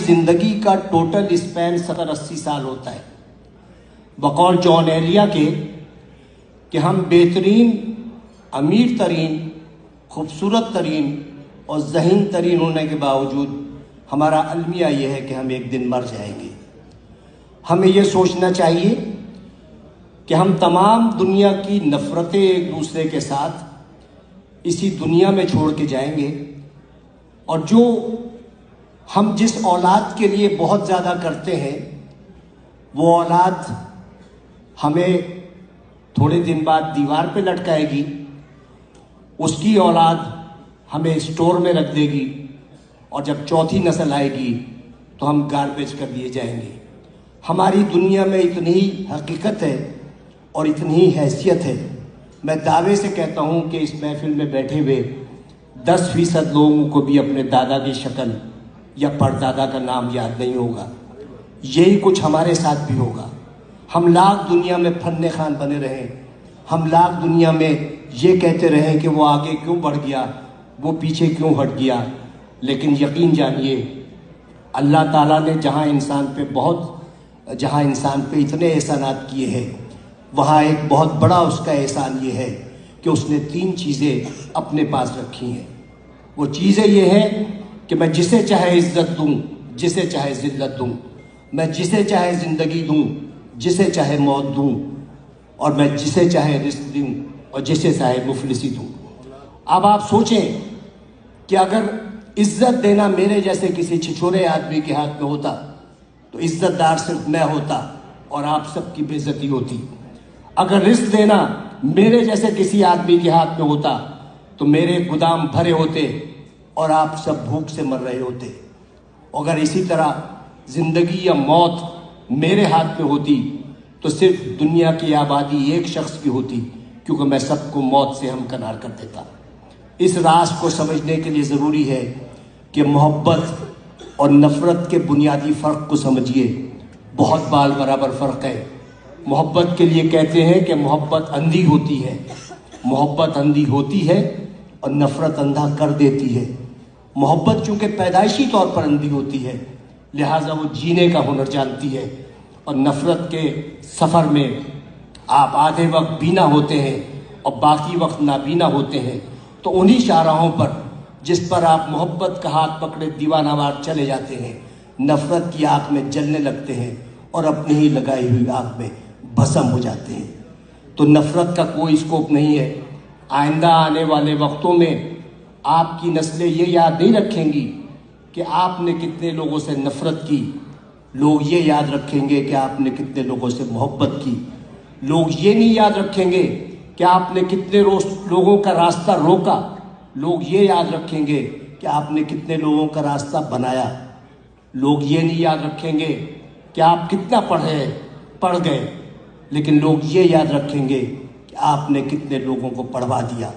زندگی کا total Spain 70-80 سال ہوتا ہے، بقول جان ایلیا کے کہ ہم بہترین، امیر ترین، خوبصورت ترین اور ذہین ترین ہونے کے باوجود ہمارا المیہ یہ ہے کہ ہم ایک دن مر جائیں گے۔ ہمیں یہ سوچنا چاہیے کہ ہم تمام دنیا کی نفرتیں ایک دوسرے کے ساتھ اسی دنیا میں چھوڑ کے جائیں گے، اور جو ہم جس اولاد کے لیے بہت زیادہ کرتے ہیں وہ اولاد ہمیں تھوڑے دن بعد دیوار پہ لٹکائے گی، اس کی اولاد ہمیں اسٹور میں رکھ دے گی، اور جب چوتھی نسل آئے گی تو ہم گاربیج کر دیے جائیں گے۔ ہماری دنیا میں اتنی ہی حقیقت ہے اور اتنی ہی حیثیت ہے، میں دعوے سے کہتا ہوں کہ اس محفل میں بیٹھے ہوئے 10% لوگوں کو بھی اپنے دادا کی شکل یا پردادا کا نام یاد نہیں ہوگا۔ یہی کچھ ہمارے ساتھ بھی ہوگا۔ ہم لاکھ دنیا میں فن خوان بنے رہیں، ہم لاکھ دنیا میں یہ کہتے رہیں کہ وہ آگے کیوں بڑھ گیا، وہ پیچھے کیوں ہٹ گیا، لیکن یقین جانیے اللہ تعالیٰ نے جہاں انسان پہ اتنے احسانات کیے ہیں، وہاں ایک بہت بڑا اس کا احسان یہ ہے کہ اس نے 3 چیزیں اپنے پاس رکھی ہیں۔ وہ چیزیں یہ ہیں کہ میں جسے چاہے عزت دوں، جسے چاہے ذلت دوں، میں جسے چاہے زندگی دوں، جسے چاہے موت دوں، اور میں جسے چاہے رزق دوں اور جسے چاہے مفلسی دوں۔ اب آپ سوچیں کہ اگر عزت دینا میرے جیسے کسی چھچورے آدمی کے ہاتھ میں ہوتا تو عزت دار صرف میں ہوتا اور آپ سب کی بے عزتی ہوتی۔ اگر رزق دینا میرے جیسے کسی آدمی کے ہاتھ میں ہوتا تو میرے گودام بھرے ہوتے اور آپ سب بھوک سے مر رہے ہوتے۔ اگر اسی طرح زندگی یا موت میرے ہاتھ میں ہوتی تو صرف دنیا کی آبادی ایک شخص کی ہوتی، کیونکہ میں سب کو موت سے ہمکنار کر دیتا۔ اس راز کو سمجھنے کے لیے ضروری ہے کہ محبت اور نفرت کے بنیادی فرق کو سمجھیے۔ بہت بال برابر فرق ہے۔ محبت کے لیے کہتے ہیں کہ محبت اندھی ہوتی ہے، محبت اندھی ہوتی ہے اور نفرت اندھا کر دیتی ہے۔ محبت چونکہ پیدائشی طور پر اندھی ہوتی ہے، لہٰذا وہ جینے کا ہنر جانتی ہے، اور نفرت کے سفر میں آپ آدھے وقت بینا ہوتے ہیں اور باقی وقت نابینا ہوتے ہیں، تو انہی شاہراہوں پر جس پر آپ محبت کا ہاتھ پکڑے دیوانہ وار چلے جاتے ہیں، نفرت کی آگ میں جلنے لگتے ہیں اور اپنی ہی لگائی ہوئی آگ میں بھسم ہو جاتے ہیں۔ تو نفرت کا کوئی اسکوپ نہیں ہے۔ آئندہ آنے والے وقتوں میں آپ کی نسلیں یہ یاد نہیں رکھیں گی کہ آپ نے کتنے لوگوں سے نفرت کی، لوگ یہ یاد رکھیں گے کہ آپ نے کتنے لوگوں سے محبت کی۔ لوگ یہ نہیں یاد رکھیں گے کہ آپ نے کتنے لوگوں کا راستہ روکا، لوگ یہ یاد رکھیں گے کہ آپ نے کتنے لوگوں کا راستہ بنایا۔ لوگ یہ نہیں یاد رکھیں گے کہ آپ کتنا پڑھ گئے، لیکن لوگ یہ یاد رکھیں گے کہ آپ نے کتنے لوگوں کو پڑھوا دیا۔